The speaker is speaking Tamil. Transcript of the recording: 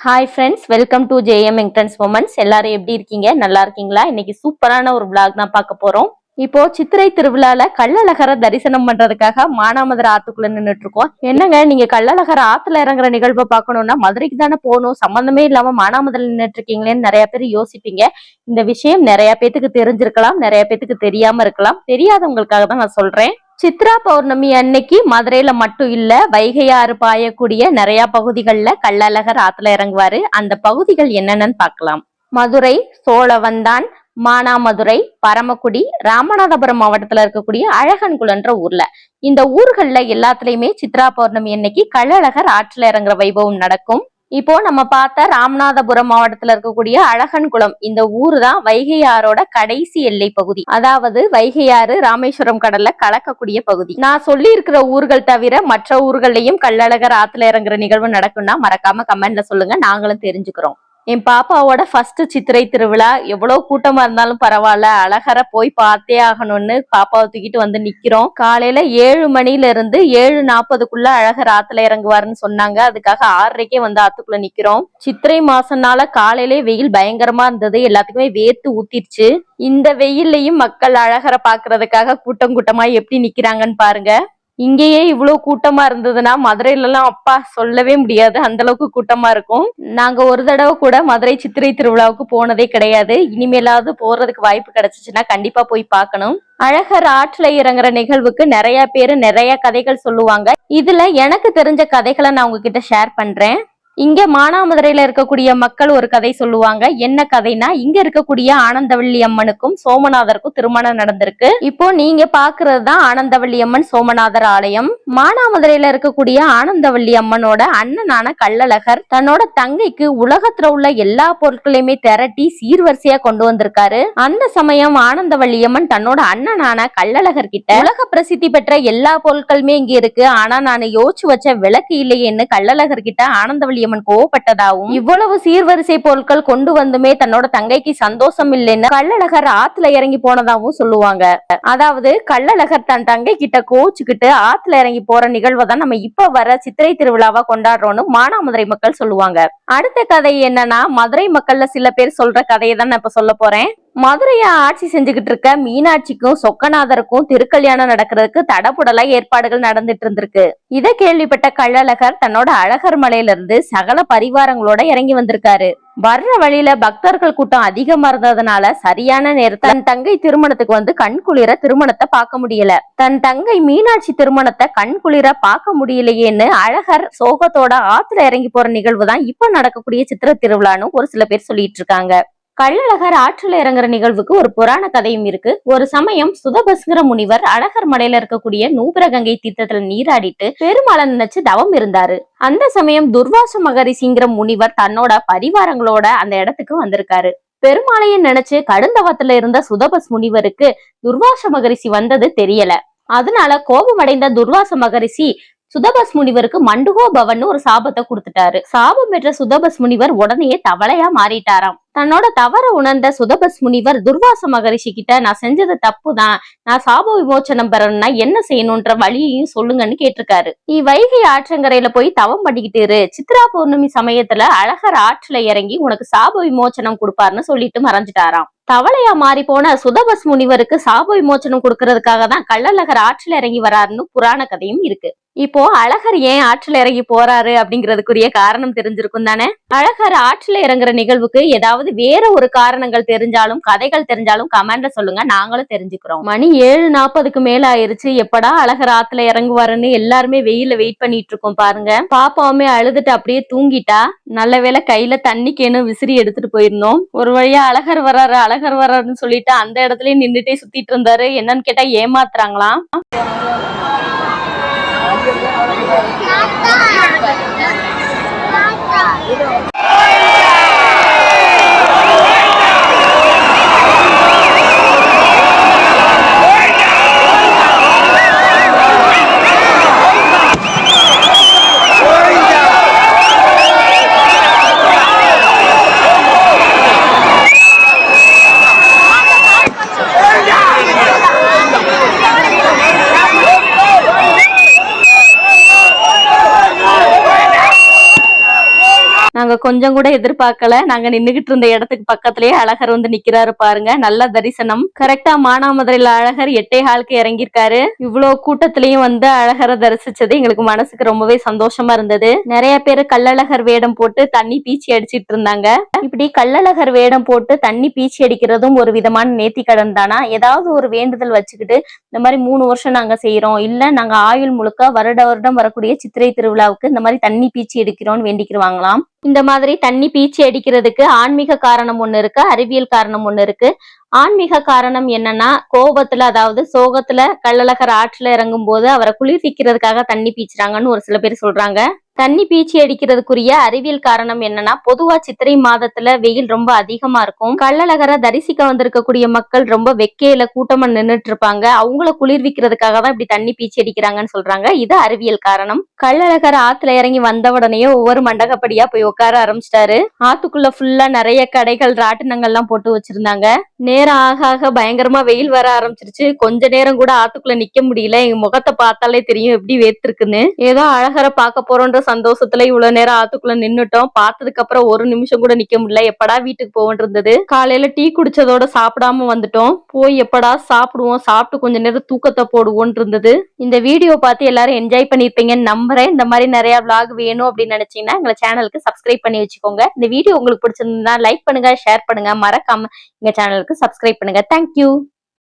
Hi friends, welcome to JM entrance moments. எல்லாரும் எப்படி இருக்கீங்க? நல்லா இருக்கீங்களா? இன்னைக்கு சூப்பரான ஒரு விளாக் தான் பார்க்க போறோம். இப்போ சித்திரை திருவிழால கள்ளழகரை தரிசனம் பண்றதுக்காக மானாமதுரை ஆத்துக்குள்ள நின்றுட்டு இருக்கோம். என்னங்க, நீங்க கள்ளழகர் ஆத்துல இறங்குற நிகழ்வை பார்க்கணும்னா மதுரைக்கு தானே போகணும், சம்பந்தமே இல்லாம மானாமதுரை நின்றுட்டு இருக்கீங்களேன்னு நிறைய பேர் யோசிப்பீங்க. இந்த விஷயம் நிறைய பேத்துக்கு தெரிஞ்சிருக்கலாம், நிறைய பேத்துக்கு தெரியாம இருக்கலாம். தெரியாதவங்களுக்காக தான் நான் சொல்றேன். சித்ரா பௌர்ணமி அன்னைக்கு மதுரையில மட்டும் இல்ல, வைகையாறு பாயக்கூடிய நிறைய பகுதிகளில் கள்ளழகர் ஆத்துல இறங்குவாரு. அந்த பகுதிகள் என்னென்னு பார்க்கலாம். மதுரை, சோழவந்தான், மானாமதுரை, பரமக்குடி, ராமநாதபுரம் மாவட்டத்துல இருக்கக்கூடிய அழகன்குளன்ற ஊர்ல, இந்த ஊர்கள்ல எல்லாத்துலயுமே சித்ரா பௌர்ணமி அன்னைக்கு கள்ளழகர் ஆற்றுல இறங்குற வைபவம் நடக்கும். இப்போ நம்ம பார்த்த ராமநாதபுரம் மாவட்டத்துல இருக்கக்கூடிய அழகன்குளம், இந்த ஊரு தான் வைகை ஆறோட கடைசி எல்லை பகுதி. அதாவது வைகை ஆறு ராமேஸ்வரம் கடல்ல கலக்கக்கூடிய பகுதி. நான் சொல்லி இருக்கிற ஊர்கள் தவிர மற்ற ஊர்களையும் கள்ளழகர் ஆத்துல இறங்குற நிகழ்வு நடக்கும்னா மறக்காம கமெண்ட்ல சொல்லுங்க, நாங்களும் தெரிஞ்சுக்கிறோம். என் பாப்பாவோட ஃபர்ஸ்ட் சித்திரை திருவிழா. எவ்வளவு கூட்டமா இருந்தாலும் பரவாயில்ல, அழகரை போய் பார்த்தே ஆகணும்னு பாப்பாவை தூக்கிட்டு வந்து நிக்கிறோம். காலையில 7 மணில இருந்து 7:40க்குள்ள அழகர் ஆத்துல இறங்குவாருன்னு சொன்னாங்க. அதுக்காக 6:30க்கே வந்து ஆத்துக்குள்ள நிக்கிறோம். சித்திரை மாசம்னால காலையிலே வெயில் பயங்கரமா இருந்தது, எல்லாத்துக்குமே வேர்த்து ஊத்திருச்சு. இந்த வெயில்லையும் மக்கள் அழகரை பாக்குறதுக்காக கூட்டம் கூட்டமா எப்படி நிக்கிறாங்கன்னு பாருங்க. இங்கேயே இவ்வளவு கூட்டமா இருந்ததுன்னா மதுரையில எல்லாம் அப்பா சொல்லவே முடியாது, அந்த அளவுக்கு கூட்டமா இருக்கும். நாங்க ஒரு தடவை கூட மதுரை சித்திரை திருவிழாவுக்கு போனதே கிடையாது. இனிமேலாவது போறதுக்கு வாய்ப்பு கிடைச்சிச்சுன்னா கண்டிப்பா போய் பார்க்கணும். அழகர் ஆற்றுல இறங்குற நிகழ்வுக்கு நிறைய பேரு நிறைய கதைகள் சொல்லுவாங்க. இதுல எனக்கு தெரிஞ்ச கதைகளை நான் உங்ககிட்ட ஷேர் பண்றேன். இங்க மானாமதுரையில இருக்கக்கூடிய மக்கள் ஒரு கதை சொல்லுவாங்க. என்ன கதைனா, இங்க இருக்கக்கூடிய ஆனந்தவள்ளி அம்மனுக்கும் சோமநாதருக்கும் திருமணம் நடந்திருக்கு. இப்போ நீங்க பாக்குறது தான் ஆனந்தவள்ளி அம்மன் சோமநாதர் ஆலயம். மானாமதுரையில இருக்கக்கூடிய ஆனந்தவள்ளி அம்மனோட அண்ணனான கள்ளழகர் தன்னோட தங்கைக்கு உலகத்துல உள்ள எல்லா பொருட்களையுமே திரட்டி சீர்வரிசையா கொண்டு வந்திருக்காரு. அந்த சமயம் ஆனந்தவள்ளி அம்மன் தன்னோட அண்ணனான கள்ளழகர் கிட்ட உலக பிரசித்தி பெற்ற எல்லா பொருட்களுமே இங்க இருக்கு, ஆனா நான் யோசிச்சு வச்ச விளக்கு இல்லையேன்னு கள்ளழகர் கிட்ட ஆனந்தவள்ளி கோவப்பட்டதாகவும், இவ்வளவு சீர்வரிசை பொருட்கள் கொண்டு வந்துமே தன்னோட தங்கைக்கு சந்தோஷம் இல்லைன்னு கள்ளழகர் ஆத்துல இறங்கி போனதாகவும் சொல்லுவாங்க. அதாவது கள்ளழகர் தன் தங்கை கிட்ட கோச்சுக்கிட்டு ஆத்துல இறங்கி போற நிகழ்வை தான் நம்ம இப்ப வர சித்திரை திருவிழாவா கொண்டாடுறோம்னு மானாமதுரை மக்கள் சொல்லுவாங்க. அடுத்த கதை என்னன்னா, மதுரை மக்கள்ல சில பேர் சொல்ற கதையை தான் நான் இப்ப சொல்ல போறேன். மதுரைய ஆட்சி செஞ்சுக்கிட்டு இருக்க மீனாட்சிக்கும் சொக்கநாதருக்கும் திருக்கல்யாணம் நடக்கிறதுக்கு தடபுடலா ஏற்பாடுகள் நடந்துட்டு இருந்திருக்கு. இதை கேள்விப்பட்ட கள்ளழகர் தன்னோட அழகர் மலையில இருந்து சகல பரிவாரங்களோட இறங்கி வந்திருக்காரு. வர்ற வழியில பக்தர்கள் கூட்டம் அதிகமா இருந்ததுனால சரியான நேரத்துல தன் தங்கை திருமணத்துக்கு வந்து கண்குளிர திருமணத்தை பார்க்க முடியல. தன் தங்கை மீனாட்சி திருமணத்தை கண்குளிர பார்க்க முடியலையேன்னு அழகர் சோகத்தோட ஆத்துல இறங்கி போற நிகழ்வு தான் இப்ப நடக்கக்கூடிய சித்திரை திருவிழான்னு ஒரு சில பேர் சொல்லிட்டு இருக்காங்க. கள்ளழகர் ஆற்றுல இறங்குற நிகழ்வுக்கு ஒரு புராண கதையும் இருக்கு. ஒரு சமயம் சுதபஸ்ங்கிற முனிவர் அழகர் மலையில இருக்கக்கூடிய நூபுரகங்கை தீர்த்தத்துல நீராடிட்டு பெருமாளை நினைச்சு தவம் இருந்தாரு. அந்த சமயம் துர்வாச மகரிஷிங்கிற முனிவர் தன்னோட பரிவாரங்களோட அந்த இடத்துக்கு வந்திருக்காரு. பெருமாளைய நினைச்சு கடுந்தவத்துல இருந்த சுதபஸ் முனிவருக்கு துர்வாச மகரிஷி வந்தது தெரியல. அதனால கோபமடைந்த துர்வாச மகரிஷி சுதபஸ் முனிவருக்கு மண்டுகோ பவன் ஒரு சாபத்தை கொடுத்துட்டாரு. சாபம் பெற்ற சுதபஸ் முனிவர் உடனே தவளையா மாறிட்டாராம். தன்னோட தவற உணர்ந்த சுதபஸ் முனிவர் துர்வாச மகரிஷி கிட்ட, நான் செஞ்சது தப்பு தான், நான் சாப விமோச்சனம் பெறணும்னா என்ன செய்யணும்ன்ற வழியையும் சொல்லுங்கன்னு கேட்டிருக்காரு. நீ வைகை ஆற்றங்கரையில போய் தவம் பண்ணிக்கிட்டு இரு, சித்ரா பௌர்ணமி சமயத்துல அழகர் ஆற்றுல இறங்கி உனக்கு சாப விமோச்சனம் கொடுப்பாருன்னு சொல்லிட்டு மறைஞ்சிட்டாராம். தவளையா மாறி போன சுதபஸ் முனிவருக்கு சாப விமோச்சனம் கொடுக்கறதுக்காக தான் கள்ளழகர் ஆற்றுல இறங்கி வராருன்னு புராண கதையும் இருக்கு. இப்போ அழகர் ஏன் ஆற்றுல இறங்கி போறாரு அப்படிங்கிறதுக்குரிய காரணம் தெரிஞ்சிருக்கும் தானே. அழகர் ஆற்றுல இறங்குற நிகழ்வுக்கு ஏதாவது வேற ஒரு காரணங்கள் தெரிஞ்சாலும் கதைகள் தெரிஞ்சாலும் கமெண்ட்ல சொல்லுங்க, நாங்களும் தெரிஞ்சுக்கிறோம். மணி 7:40க்கு மேல ஆயிருச்சு. எப்படா அழகர் ஆத்துல இறங்குவாருன்னு எல்லாருமே வெயில வெயிட் பண்ணிட்டு இருக்கோம் பாருங்க. பாப்பாவுமே அழுதுட்டு அப்படியே தூங்கிட்டா. நல்ல வேளை கையில தண்ணி கேனு விசிறி எடுத்துட்டு போயிருந்தோம். ஒரு வழியா அழகர் வர்றாரு அழகர் வர்றாருன்னு சொல்லிட்டு அந்த இடத்துலயே நின்றுட்டே சுத்திட்டு இருந்தாரு. என்னன்னு கேட்டா ஏமாத்துறாங்களாம். கொஞ்சம் கூட எதிர்பார்க்கல. நாங்க நின்னுகிட்டு இருந்த இடத்துக்கு பக்கத்திலேயே அழகர் வந்து நிக்கிறாரு பாருங்க. நல்ல தரிசனம். கரெக்டா மானாமதுரையில அழகர் 8:15க்கு இறங்கியிருக்காரு. இவ்வளவு கூட்டத்திலயும் வந்து அழகரை தரிசிச்சது எங்களுக்கு மனசுக்கு ரொம்பவே சந்தோஷமா இருந்தது. நிறைய பேரு கள்ளழகர் வேடம் போட்டு தண்ணி பீச்சி அடிச்சிட்டு இருந்தாங்க. இப்படி கள்ளழகர் வேடம் போட்டு தண்ணி பீச்சி அடிக்கிறதும் ஒரு விதமான நேர்த்திக்கடன் தானா? ஏதாவது ஒரு வேண்டுதல் வச்சுக்கிட்டு இந்த மாதிரி 3 வருஷம் நாங்க செய்யறோம், இல்ல நாங்க ஆயுள் முழுக்க வருட வருடம் வரக்கூடிய சித்திரை திருவிழாவுக்கு இந்த மாதிரி தண்ணி பீச்சி அடிக்கிறோம்னு வேண்டிக்கிருவாங்களாம். இந்த மாதிரி தண்ணி பீச்சி அடிக்கிறதுக்கு ஆன்மீக காரணம் ஒண்ணு இருக்கு, அறிவியல் காரணம் ஒண்ணு இருக்கு. ஆன்மீக காரணம் என்னன்னா, கோபத்துல அதாவது சோகத்துல கள்ளழகர் ஆற்றுல இறங்கும் போது அவரை குளிர்விக்கிறதுக்காக தண்ணி பீச்சுறாங்கன்னு ஒரு சில பேர் சொல்றாங்க. தண்ணி பீச்சி அடிக்கிறதுக்குரிய அறிவியல் காரணம் என்னன்னா, பொதுவா சித்திரை மாதத்துல வெயில் ரொம்ப அதிகமா இருக்கும். கள்ளழகரை தரிசிக்க வந்திருக்கக்கூடிய மக்கள் ரொம்ப வெக்கையில கூட்டமா நின்னுட்டு இருப்பாங்க. அவங்கள குளிர்விக்கிறதுக்காக தான் இப்படி தண்ணி பீச்சி அடிக்கிறாங்கன்னு சொல்றாங்க. இது அறிவியல் காரணம். கள்ளழகர் ஆத்துல இறங்கி வந்த உடனே ஒவ்வொரு மண்டகப்படியா போய் உட்கார ஆரம்பிச்சிட்டாரு. ஆத்துக்குள்ள ஃபுல்லா நிறைய கடைகள், ராட்டினங்கள்லாம் போட்டு வச்சிருந்தாங்க. நேரம் ஆக ஆக பயங்கரமா வெயில் வர ஆரம்பிச்சிருச்சு. கொஞ்ச நேரம் கூட ஆத்துக்குள்ள நிக்க முடியல. எங்க முகத்தை பார்த்தாலே தெரியும் எப்படி வேர்த்திருக்குன்னு. ஏதோ அழகரை பார்க்க போறோன்ற சந்தோஷத்துல இவ்வளவு நேரம் ஆத்துக்குள்ள நின்னுட்டோம். பார்த்ததுக்கு அப்புறம் ஒரு நிமிஷம் கூட நிக்க முடியல. எப்படா வீட்டுக்கு போவோன்னு இருந்தது. காலையில டீ குடிச்சதோட சாப்பிடாம வந்துட்டோம். போய் எப்படா சாப்பிடுவோம், சாப்பிட்டு கொஞ்ச நேரம் தூக்கத்தை போடுவோன்னு இருந்தது. இந்த வீடியோ பார்த்து எல்லாரும் என்ஜாய் பண்ணிருப்பீங்கன்னு நம்புறேன். இந்த மாதிரி நிறைய vlog வேணும் அப்படின்னு நினைச்சீங்கன்னா எங்க சேனலுக்கு சப்ஸ்கிரைப் பண்ணி வச்சுக்கோங்க. இந்த வீடியோ உங்களுக்கு பிடிச்சிருந்தா லைக் பண்ணுங்க, ஷேர் பண்ணுங்க, மறக்காம எங்க சேனலுக்கு சப்ஸ்கிரைப் பண்ணுங்க. தேங்க்யூ.